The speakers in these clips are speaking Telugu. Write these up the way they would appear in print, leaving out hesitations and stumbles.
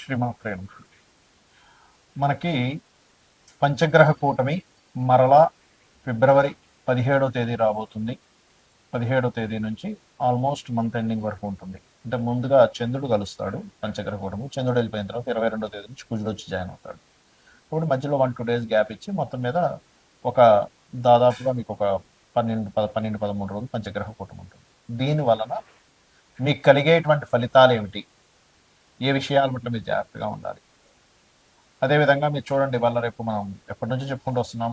శ్రీమాత్రే నమః. మనకి పంచగ్రహ కూటమి మరలా ఫిబ్రవరి 17వ తేదీ రాబోతుంది. 17వ తేదీ నుంచి ఆల్మోస్ట్ మంత్ ఎండింగ్ వరకు ఉంటుంది. అంటే ముందుగా చంద్రుడు కలుస్తాడు పంచగ్రహ కూటమి. చంద్రుడు వెళ్ళిపోయిన తర్వాత 22వ తేదీ నుంచి కుజుడు వచ్చి జాయిన్ అవుతాడు. ఇప్పుడు మధ్యలో 1-2 డేస్ గ్యాప్ ఇచ్చి మొత్తం మీద ఒక దాదాపుగా మీకు ఒక 12-13 రోజులు పంచగ్రహ కూటమి ఉంటుంది. దీని వలన మీకు కలిగేటువంటి ఫలితాలు ఏమిటి, ఏ విషయాల పట్ల మీరు జాగ్రత్తగా ఉండాలి. అదేవిధంగా మీరు చూడండి, వాళ్ళ రేపు మనం ఎప్పటి నుంచో చెప్పుకుంటూ వస్తున్నాం,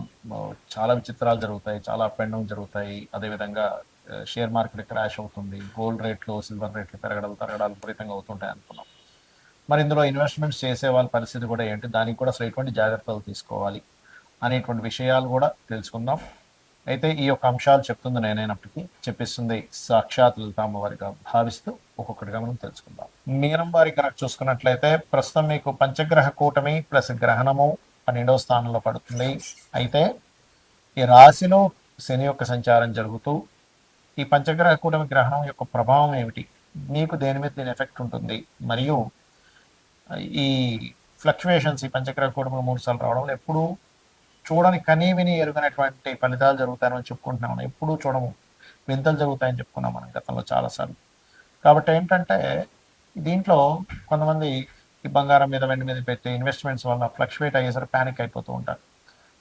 చాలా విచిత్రాలు జరుగుతాయి, చాలా అప్ అండ్ డౌన్ జరుగుతాయి. అదేవిధంగా షేర్ మార్కెట్ క్రాష్ అవుతుంది, గోల్డ్ రేట్లు సిల్వర్ రేట్లు తరగడాలు విపరీతంగా అవుతుంటాయి అనుకున్నాం. మరి ఇందులో ఇన్వెస్ట్మెంట్స్ చేసే వాళ్ళ పరిస్థితి కూడా ఏంటి, దానికి కూడా అసలు ఎటువంటి జాగ్రత్తలు తీసుకోవాలి అనేటువంటి విషయాలు కూడా తెలుసుకుందాం. అయితే ఈ యొక్క అంశాలు చెప్తుంది నేనైనప్పటికీ చెప్పిస్తుంది సాక్షాత్ లలితామ్మవారిగా భావిస్తూ ఒక్కొక్కటిగా మనం తెలుసుకుందాం. మీనం వారి కనుక చూసుకున్నట్లయితే ప్రస్తుతం మీకు పంచగ్రహ కూటమి ప్లస్ గ్రహణము 12వ స్థానంలో పడుతుంది. అయితే ఈ రాశిలో శని యొక్క సంచారం జరుగుతూ ఈ పంచగ్రహ కూటమి గ్రహణం యొక్క ప్రభావం ఏమిటి, మీకు దేని మీద దీని ఎఫెక్ట్ ఉంటుంది, మరియు ఈ ఫ్లక్చువేషన్స్ ఈ పంచగ్రహ కూటమి 3 సార్లు రావడం ఎప్పుడు చూడని కనీ విని ఎరుగనటువంటి ఫలితాలు జరుగుతాయని చెప్పుకుంటున్నాం. ఎప్పుడూ చూడము, వింతలు జరుగుతాయని చెప్పుకున్నాం మనం గతంలో చాలాసార్లు. కాబట్టి ఏంటంటే దీంట్లో కొంతమంది ఈ బంగారం మీద వెండి మీద పెట్టి ఇన్వెస్ట్మెంట్స్ వల్ల ఫ్లక్చువేట్ అయ్యేసరికి ప్యానిక్ అయిపోతూ ఉంటారు.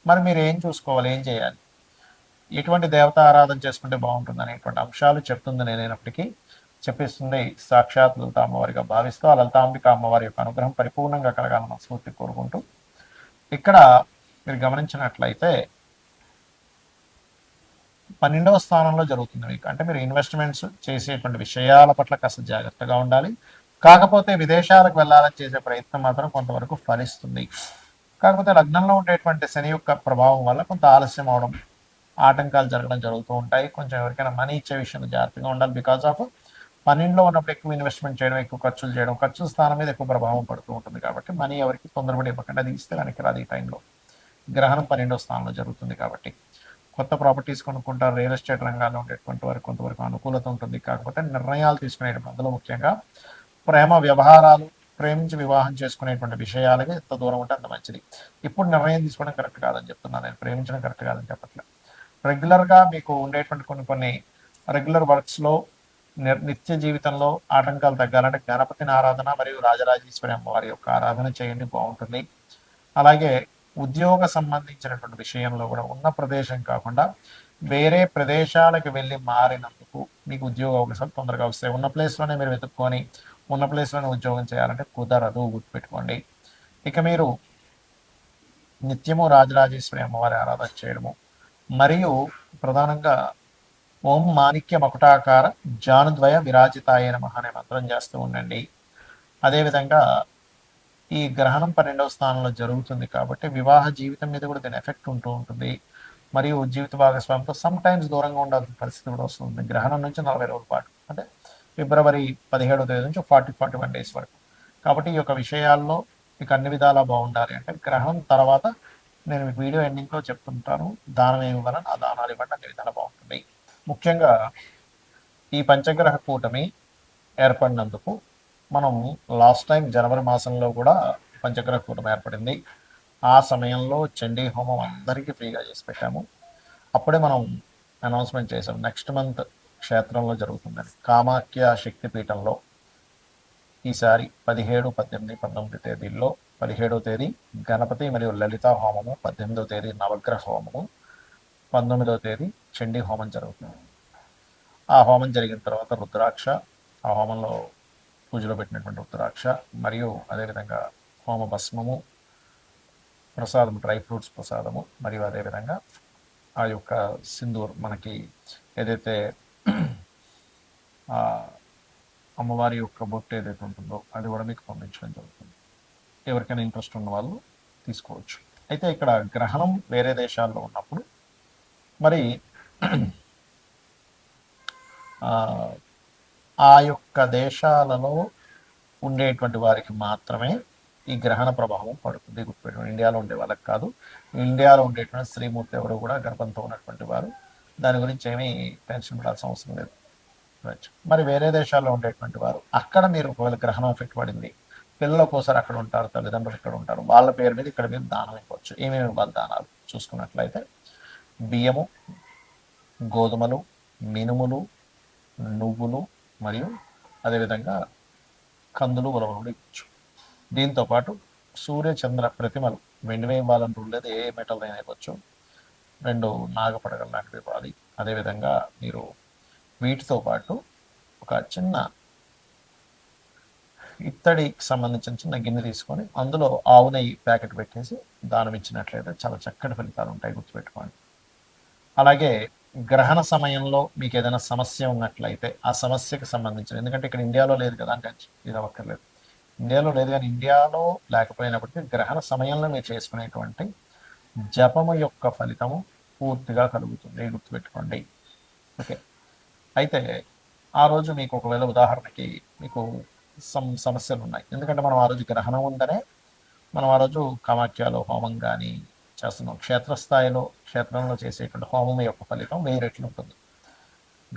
మరి మీరు ఏం చూసుకోవాలి, ఏం చేయాలి, ఎటువంటి దేవత ఆరాధన చేసుకుంటే బాగుంటుంది అనేటువంటి అంశాలు చెప్తుంది నేనైనప్పటికీ చెప్పిస్తుంది సాక్షాత్ లలిత అమ్మవారిగా భావిస్తూ ఆ లలితాంబిక అమ్మవారి యొక్క అనుగ్రహం పరిపూర్ణంగా కలగాలని స్ఫూర్తి కోరుకుంటూ ఇక్కడ మీరు గమనించినట్లయితే 12వ స్థానంలో జరుగుతుంది మీకు. అంటే మీరు ఇన్వెస్ట్మెంట్స్ చేసేటువంటి విషయాల పట్ల కాస్త జాగ్రత్తగా ఉండాలి. కాకపోతే విదేశాలకు వెళ్ళాలని చేసే ప్రయత్నం మాత్రం కొంతవరకు ఫలిస్తుంది. కాకపోతే లగ్నంలో ఉండేటువంటి శని యొక్క ప్రభావం వల్ల కొంత ఆలస్యం అవడం, ఆటంకాలు జరగడం జరుగుతూ ఉంటాయి. కొంచెం ఎవరికైనా మనీ ఇచ్చే విషయంలో జాగ్రత్తగా ఉండాలి. బికాస్ ఆఫ్ 12లో ఉన్నప్పుడు ఎక్కువ ఇన్వెస్ట్మెంట్ చేయడం, ఎక్కువ ఖర్చులు చేయడం, ఖర్చు స్థానం మీద ఎక్కువ ప్రభావం పడుతూ ఉంటుంది. కాబట్టి మనీ ఎవరికి తొందరపడి ఇవ్వకండి, అది ఇస్తే వెనక్కి రాదు. ఈ టైంలో గ్రహణం 12వ స్థానంలో జరుగుతుంది కాబట్టి కొత్త ప్రాపర్టీస్ కొనుక్కుంటారు. రియల్ ఎస్టేట్ రంగాల్లో ఉండేటువంటి వారికి కొంతవరకు అనుకూలత ఉంటుంది. కాకపోతే నిర్ణయాలు తీసుకునేటువంటి అందులో ముఖ్యంగా ప్రేమ వ్యవహారాలు, ప్రేమించి వివాహం చేసుకునేటువంటి విషయాలకి ఎంత దూరం ఉంటే అంత మంచిది. ఇప్పుడు నిర్ణయం తీసుకోవడం కరెక్ట్ కాదని చెప్తున్నాను నేను, ప్రేమించడం కరెక్ట్ కాదని చెప్పట్లేదు. రెగ్యులర్గా మీకు ఉండేటువంటి కొన్ని రెగ్యులర్ వర్క్స్లో నిత్య జీవితంలో ఆటంకాలు తగ్గాలంటే గణపతిని ఆరాధన మరియు రాజరాజేశ్వరి అమ్మవారి యొక్క ఆరాధన చేయండి, బాగుంటుంది. అలాగే ఉద్యోగ సంబంధించినటువంటి విషయంలో కూడా ఉన్న ప్రదేశం కాకుండా వేరే ప్రదేశాలకు వెళ్ళి మారినందుకు మీకు ఉద్యోగ అవకాశాలు తొందరగా వస్తాయి. ఉన్న ప్లేస్లోనే మీరు వెతుక్కొని ఉన్న ప్లేస్లోనే ఉద్యోగం చేయాలంటే కుదరదు, గుర్తుపెట్టుకోండి. ఇక మీరు నిత్యము రాజరాజేశ్వరి అమ్మవారి ఆరాధన చేయడము మరియు ప్రధానంగా ఓం మాణిక్య మకుటాకార జానుద్వయ విరాజితాయ నమః అనే మంత్రం చేస్తూ ఉండండి. అదేవిధంగా ఈ గ్రహణం 12వ స్థానంలో జరుగుతుంది కాబట్టి వివాహ జీవితం మీద కూడా దీని ఎఫెక్ట్ ఉంటూ ఉంటుంది. మరియు జీవిత భాగస్వామితో సమ్ టైమ్స్ దూరంగా ఉండాల్సిన పరిస్థితి కూడా వస్తుంది గ్రహణం నుంచి 40 రోజుల పాటు, అంటే ఫిబ్రవరి 17వ తేదీ నుంచి 40-41 డేస్ వరకు. కాబట్టి ఈ యొక్క విషయాల్లో మీకు అన్ని విధాలా బాగుండాలి అంటే గ్రహణం తర్వాత నేను మీకు వీడియో ఎండింగ్లో చెప్తుంటాను దానం ఏమి ఇవ్వాలని, ఆ దానాలు ఇవ్వండి, అన్ని విధాలా బాగుంటుంది. ముఖ్యంగా ఈ పంచగ్రహ కూటమి ఏర్పడినందుకు మనం లాస్ట్ టైం జనవరి మాసంలో కూడా పంచగ్రహ కూటమి ఏర్పడింది. ఆ సమయంలో చండీ హోమం అందరికీ ఫ్రీగా చేసి పెట్టాము. అప్పుడే మనం అనౌన్స్మెంట్ చేసాం నెక్స్ట్ మంత్ క్షేత్రంలో జరుగుతుందని. కామాఖ్య శక్తిపీఠంలో ఈసారి 17, 18, 19 తేదీల్లో 17వ తేదీ గణపతి మరియు లలిత హోమము, 18వ తేదీ నవగ్రహ హోమము, 19వ తేదీ చండీ హోమం జరుగుతుంది. ఆ హోమం జరిగిన తర్వాత రుద్రాక్ష, ఆ హోమంలో పూజలో పెట్టినటువంటి రుద్రాక్ష మరియు అదేవిధంగా హోమ భస్మము, ప్రసాదము, డ్రై ఫ్రూట్స్ ప్రసాదము, మరియు అదేవిధంగా ఆ యొక్క సింధూర్ మనకి ఏదైతే అమ్మవారి యొక్క బొట్టు ఏదైతే ఉంటుందో అది కూడా మీకు పంపించడం జరుగుతుంది. ఎవరికైనా ఇంట్రెస్ట్ ఉన్న వాళ్ళు తీసుకోవచ్చు. అయితే ఇక్కడ గ్రహణం వేరే దేశాల్లో ఉన్నప్పుడు మరి ఆ యొక్క దేశాలలో ఉండేటువంటి వారికి మాత్రమే ఈ గ్రహణ ప్రభావం పడుతుంది, గుర్తుపెట్టుకోండి. ఇండియాలో ఉండే వాళ్ళకి కాదు. ఇండియాలో ఉండేటువంటి శ్రీమూర్తి ఎవరు కూడా గర్భంతో ఉన్నటువంటి వారు, దాని గురించి ఏమీ టెన్షన్ పడాల్సిన అవసరం లేదు. మరి వేరే దేశాల్లో ఉండేటువంటి వారు అక్కడ మీరు ఒకవేళ గ్రహణం ఎఫెక్ట్ పడింది, పిల్లలు ఒక్కోసారి అక్కడ ఉంటారు, తల్లిదండ్రులు ఇక్కడ ఉంటారు, వాళ్ళ పేరు మీద ఇక్కడ మీరు దానం ఇవ్వచ్చు. ఏమేమి ఇవ్వాలి దానాలు చూసుకున్నట్లయితే బియ్యము, గోధుమలు, మినుములు, నువ్వులు మరియు అదేవిధంగా కందులు, ఉలవలు కూడా ఇవ్వచ్చు. దీంతోపాటు సూర్య చంద్ర ప్రతిమలు వెండివే ఇవ్వాలని రూల్ లేదు, ఏ మెటల్ అయినా ఇవ్వచ్చు. 2 నాగపడగలు లాంటివి ఇవ్వాలి. అదేవిధంగా మీరు వీటితో పాటు ఒక చిన్న ఇత్తడికి సంబంధించిన చిన్న గిన్నె తీసుకొని అందులో ఆవు నెయ్యి ప్యాకెట్ పెట్టేసి దానం ఇచ్చినట్లయితే చాలా చక్కటి ఫలితాలు ఉంటాయి, గుర్తుపెట్టుకోండి. అలాగే గ్రహణ సమయంలో మీకు ఏదైనా సమస్య ఉన్నట్లయితే ఆ సమస్యకు సంబంధించిన, ఎందుకంటే ఇక్కడ ఇండియాలో లేదు కదా అంటే ఇది అవ్వక్కర్లేదు, ఇండియాలో లేదు కానీ ఇండియాలో లేకపోయినప్పటికీ గ్రహణ సమయంలో మీరు చేసుకునేటువంటి జపము యొక్క ఫలితము పూర్తిగా కలుగుతుంది, గుర్తుపెట్టుకోండి. ఓకే, అయితే ఆ రోజు మీకు ఒకవేళ ఉదాహరణకి మీకు సమస్యలు ఉన్నాయి, ఎందుకంటే మనం ఆ రోజు గ్రహణం ఉందనే మనం ఆ రోజు కామాఖ్యలో హోమం కానీ చేస్తున్నాం. క్షేత్రంలో చేసేటువంటి హోమం యొక్క ఫలితం 1000 రెట్లు ఉంటుంది,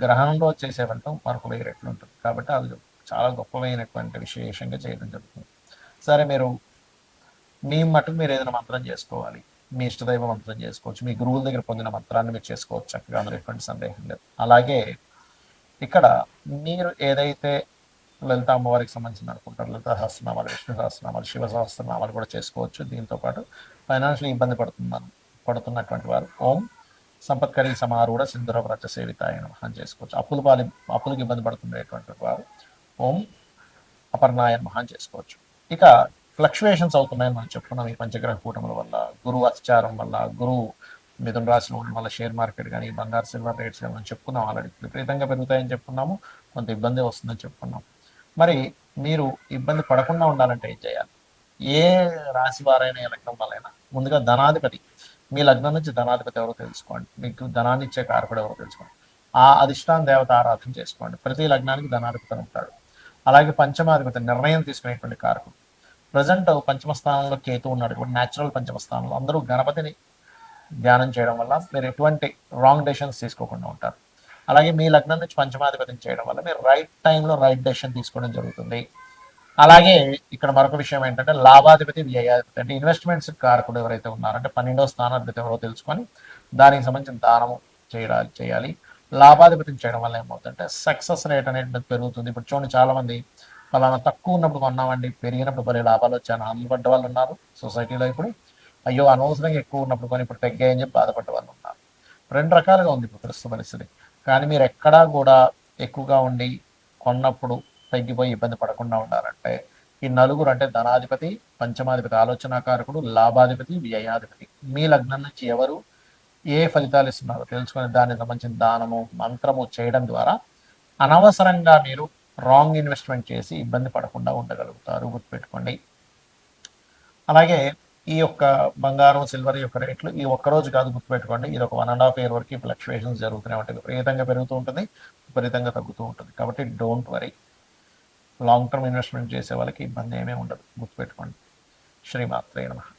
గ్రహణంలో చేసే ఫలితం మరొక 1000 రెట్లు ఉంటుంది. కాబట్టి అది చాలా గొప్పమైనటువంటి విశేషంగా చేయడం జరుగుతుంది. సరే, మీ మటుకు మీరు ఏదైనా మంత్రం చేసుకోవాలి, మీ ఇష్టదైవ మంత్రం చేసుకోవచ్చు, మీ గురువుల దగ్గర పొందిన మంత్రాన్ని మీరు చేసుకోవచ్చు చక్కగా, అందులో ఎటువంటి సందేహం లేదు. అలాగే ఇక్కడ మీరు ఏదైతే లలిత అమ్మవారికి సంబంధించిన అనుకుంటారు, లలిత సహస్రనామాలు, విష్ణు సహస్రనామాలు, శివ సహస్రనామాలు కూడా చేసుకోవచ్చు. దీంతోపాటు ఫైనాన్షియల్ ఇబ్బంది పడుతున్నటువంటి వారు ఓం సంపత్కరి సమారూఢ సింధుర వ్రత సేవితాయ నమః అని చేసుకోవచ్చు. అప్పులకి ఇబ్బంది పడుతుండేటువంటి వారు ఓం అపర్ణాయ నమః అని చేసుకోవచ్చు. ఇక ఫ్లక్చువేషన్స్ అవుతున్నాయని మనం చెప్పుకున్నాం ఈ పంచగ్రహ కూటముల వల్ల, గురువు అత్యాచారం వల్ల, గురువు మిథున రాశిలో ఉండడం వల్ల షేర్ మార్కెట్ కానీ బంగారు సిల్వర్ రేట్స్ కానీ మనం చెప్పుకున్నాం, ఆల్రెడీ విపరీతంగా పెరుగుతాయని చెప్పుకున్నాము, కొంత ఇబ్బంది వస్తుందని చెప్పుకున్నాం. మరి మీరు ఇబ్బంది పడకుండా ఉండాలంటే ఏం చేయాలి? ఏ రాశి వారైనా ఏ లగ్నం వాళ్ళైనా ముందుగా ధనాధిపతి, మీ లగ్నం నుంచి ధనాధిపతి ఎవరో తెలుసుకోండి, మీకు ధనాన్ని ఇచ్చే కారకుడు ఎవరో తెలుసుకోండి, ఆ అధిష్టాన దేవత ఆరాధన చేసుకోండి. ప్రతి లగ్నానికి ధనాధిపతి ఉంటాడు. అలాగే పంచమాధిపతి నిర్ణయం తీసుకునేటువంటి కారకుడు. ప్రజెంట్ పంచమ స్థానంలో కేతు ఉన్నాడు, ఇప్పుడు న్యాచురల్ పంచమ స్థానంలో. అందరూ గణపతిని ధ్యానం చేయడం వల్ల మీరు ఎటువంటి రాంగ్ డెసిషన్స్ తీసుకోకుండా ఉంటారు. అలాగే మీ లగ్నం నుంచి పంచమాధిపతిని చేయడం వల్ల మీరు రైట్ టైంలో రైట్ డెసిషన్ తీసుకోవడం జరుగుతుంది. అలాగే ఇక్కడ మరొక విషయం ఏంటంటే లాభాధిపతి, వ్యయాధిపతి అంటే ఇన్వెస్ట్మెంట్స్ కారకుడు ఎవరైతే ఉన్నారో, అంటే 12వ స్థానాధిపతి ఎవరో తెలుసుకొని దానికి సంబంధించిన దానము చేయాలి. లాభాధిపతిని చేయడం వల్ల ఏమవుతుందంటే సక్సెస్ రేట్ అనేది పెరుగుతుంది. ఇప్పుడు చూడండి, చాలా మంది ఫలానా తక్కువ ఉన్నప్పుడు కొన్నామండి, పెరిగినప్పుడు భలే లాభాలు వచ్చాను ఆనందపడ్డ వాళ్ళు ఉన్నారు సొసైటీలో. ఇప్పుడు అయ్యో అనవసరంగా ఎక్కువ ఉన్నప్పుడు కొని ఇప్పుడు తగ్గాయని చెప్పి బాధపడ్డ వాళ్ళు ఉన్నారు. 2 రకాలుగా ఉంది ఇప్పుడు ప్రస్తుత పరిస్థితి. కానీ మీరు ఎక్కడా కూడా ఎక్కువగా ఉండి కొన్నప్పుడు తగ్గిపోయి ఇబ్బంది పడకుండా ఉండాలంటే ఈ నలుగురు, అంటే ధనాధిపతి, పంచమాధిపతి ఆలోచనాకారకుడు, లాభాధిపతి, వ్యయాధిపతి, మీ లగ్నం నుంచి ఎవరు ఏ ఫలితాలు ఇస్తున్నారో తెలుసుకొని దానికి సంబంధించిన దానము మంత్రము చేయడం ద్వారా అనవసరంగా మీరు రాంగ్ ఇన్వెస్ట్మెంట్ చేసి ఇబ్బంది పడకుండా ఉండగలుగుతారు, గుర్తుపెట్టుకోండి. అలాగే ఈ యొక్క బంగారం సిల్వర్ యొక్క రేట్లు ఈ ఒక్కరోజు కాదు, గుర్తుపెట్టుకోండి. ఇది ఒక 1.5 year వరకు ఫ్లక్చువేషన్స్ జరుగుతూనే ఉంటాయి, విపరీతంగా పెరుగుతూ ఉంటుంది, విపరీతంగా తగ్గుతూ ఉంటుంది. కాబట్టి don't worry, long term investment చేసే వాళ్ళకి ఇబ్బంది ఏమీ ఉండదు, గుర్తుపెట్టుకోండి. శ్రీమాత్రే నమః.